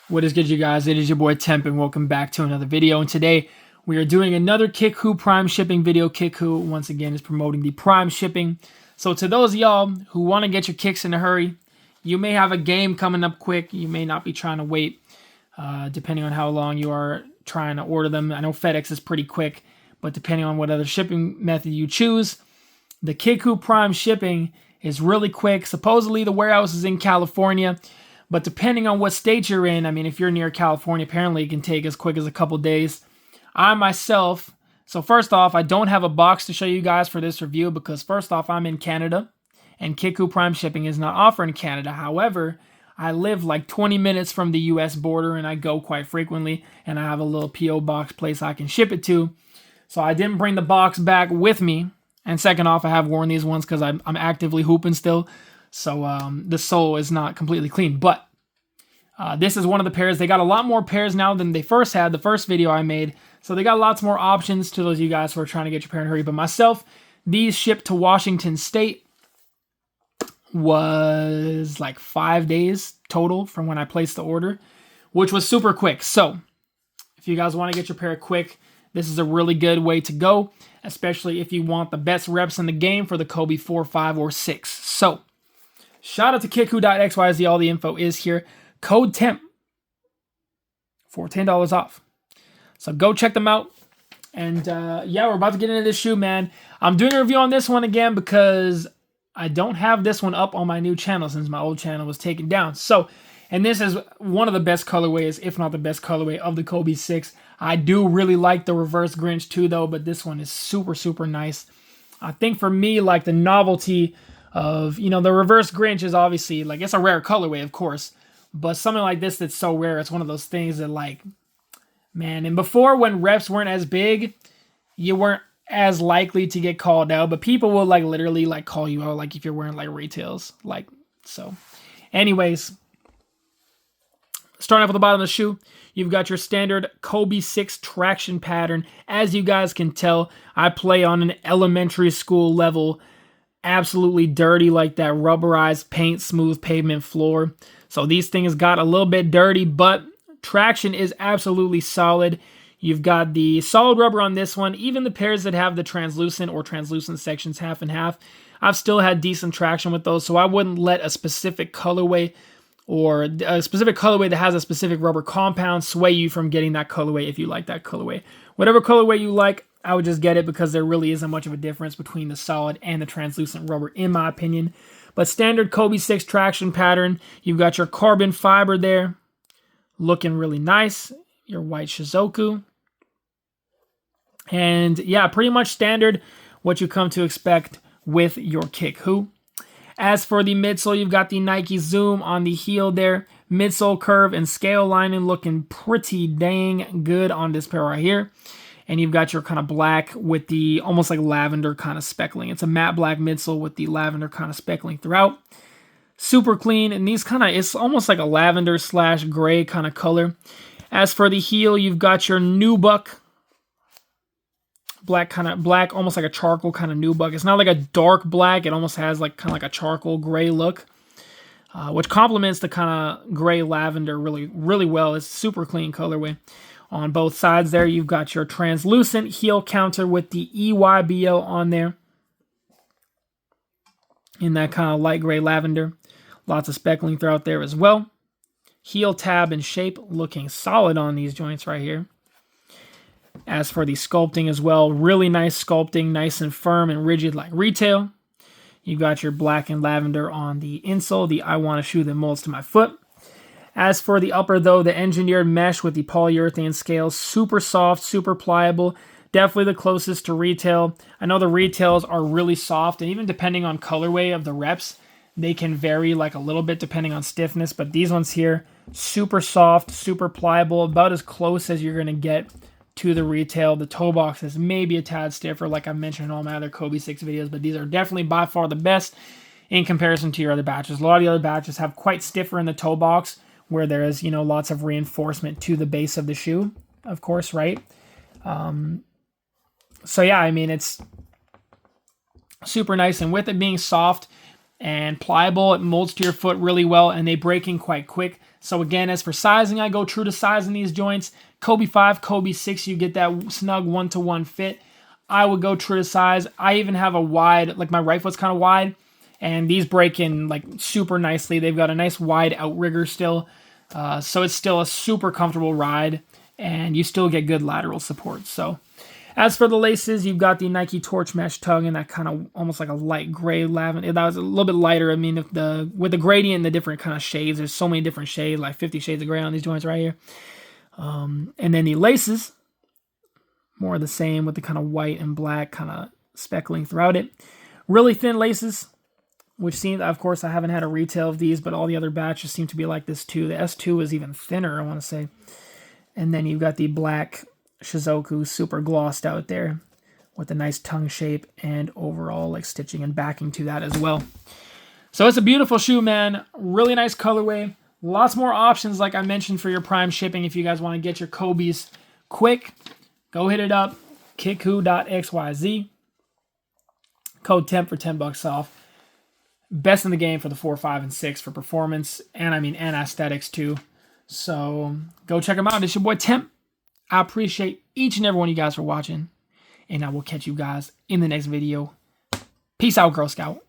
What is good, you guys? It is your boy Temp, and welcome back to another video. And today we are doing another Kickwho Prime shipping video. Kickwho once again is promoting the Prime shipping. So to those of y'all who want to get your kicks in a hurry, you may have a game coming up quick. You may not be trying to wait, depending on how long you are trying to order them. I know FedEx is pretty quick, but depending on what other shipping method you choose, the Kickwho Prime shipping is really quick. Supposedly the warehouse is in California. But depending on what state you're in, I mean, if you're near California, apparently it can take as quick as a couple days. I myself, so first off, I don't have a box to show you guys for this review because first off, I'm in Canada and Kickwho Prime shipping is not offered in Canada. However, I live like 20 minutes from the US border and I go quite frequently and I have a little P.O. box place I can ship it to. So I didn't bring the box back with me. And second off, I have worn these ones because I'm actively hooping still. So the sole is not completely clean, but this is one of the pairs. They got a lot more pairs now than they first had, the first video I made. So they got lots more options to those of you guys who are trying to get your pair in a hurry. But myself, these shipped to Washington State was like 5 days total from when I placed the order, which was super quick. So if you guys want to get your pair quick, this is a really good way to go, especially if you want the best reps in the game for the Kobe 4, 5, or 6. So shout out to Kickwho.xyz. All the info is here. Code TEMP for $10 off. So go check them out. And yeah, we're about to get into this shoe, man. I'm doing a review on this one again because I don't have this one up on my new channel since my old channel was taken down. So, and this is one of the best colorways, if not the best colorway of the Kobe 6. I do really like the reverse Grinch too, though, but this one is super, super nice. I think for me, like the novelty of, you know, the reverse Grinch is obviously, like, it's a rare colorway, of course. But something like this that's so rare, it's one of those things that, like, man, and before when reps weren't as big, you weren't as likely to get called out. But people will, like, literally, like, call you out, like, if you're wearing, like, retails. Like, so. Anyways, starting off at the bottom of the shoe, you've got your standard Kobe 6 traction pattern. As you guys can tell, I play on an elementary school level, absolutely dirty, like that rubberized paint, smooth pavement floor. So these things got a little bit dirty, but traction is absolutely solid. You've got the solid rubber on this one. Even the pairs that have the translucent or translucent sections half and half, I've still had decent traction with those. So I wouldn't let a specific colorway or a specific colorway that has a specific rubber compound sway you from getting that colorway if you like that colorway. Whatever colorway you like, I would just get it because there really isn't much of a difference between the solid and the translucent rubber, in my opinion. But standard Kobe 6 traction pattern, you've got your carbon fiber there, looking really nice. Your white Shizuku. And yeah, pretty much standard what you come to expect with your Kickwho. As for the midsole, you've got the Nike Zoom on the heel there. Midsole curve and scale lining looking pretty dang good on this pair right here. And you've got your kind of black with the almost like lavender kind of speckling. It's a matte black midsole with the lavender kind of speckling throughout. Super clean, and these kind of, it's almost like a lavender slash gray kind of color. As for the heel, you've got your nubuck. Black, almost like a charcoal kind of nubuck. It's not like a dark black. It almost has like kind of like a charcoal gray look, which complements the kind of gray lavender really, really well. It's super clean colorway. On both sides there, you've got your translucent heel counter with the EYBL on there. In that kind of light gray lavender. Lots of speckling throughout there as well. Heel tab and shape looking solid on these joints right here. As for the sculpting as well, really nice sculpting, nice and firm and rigid like retail. You've got your black and lavender on the insole, the I want a shoe that molds to my foot. As for the upper, though, the engineered mesh with the polyurethane scales, super soft, super pliable, definitely the closest to retail. I know the retails are really soft, and even depending on colorway of the reps, they can vary like a little bit depending on stiffness, but these ones here, super soft, super pliable, about as close as you're going to get to the retail. The toe box is maybe a tad stiffer, like I mentioned in all my other Kobe 6 videos, but these are definitely by far the best in comparison to your other batches. A lot of the other batches have quite stiffer in the toe box, where there is, you know, lots of reinforcement to the base of the shoe, of course, right? So yeah, I mean, it's super nice, and with it being soft and pliable, it molds to your foot really well, and they break in quite quick. So again, as for sizing, I go true to size in these joints. Kobe 5, Kobe 6, you get that snug 1-to-1 fit. I would go true to size. I even have a wide, like my right foot's kind of wide, and these break in like super nicely. They've got a nice wide outrigger still, so it's still a super comfortable ride, and you still get good lateral support. So as for the laces, you've got the Nike Torch Mesh Tug in that kind of almost like a light gray lavender. That was a little bit lighter. I mean, with the gradient and the different kind of shades, there's so many different shades, like 50 shades of gray on these joints right here. And then the laces, more of the same with the kind of white and black kind of speckling throughout it. Really thin laces, which seems, of course, I haven't had a retail of these, but all the other batches seem to be like this too. The S2 is even thinner, I want to say. And then you've got the black Shizuku super glossed out there with a nice tongue shape and overall like stitching and backing to that as well. So it's a beautiful shoe, man. Really nice colorway. Lots more options, like I mentioned, for your prime shipping. If you guys want to get your Kobe's quick, go hit it up. Kickwho.xyz. Code TEMP for $10 off. Best in the game for the 4, 5, and 6 for performance, and and aesthetics too. So go check them out. It's your boy Temp. I appreciate each and every one of you guys for watching, and I will catch you guys in the next video. Peace out, Girl Scout.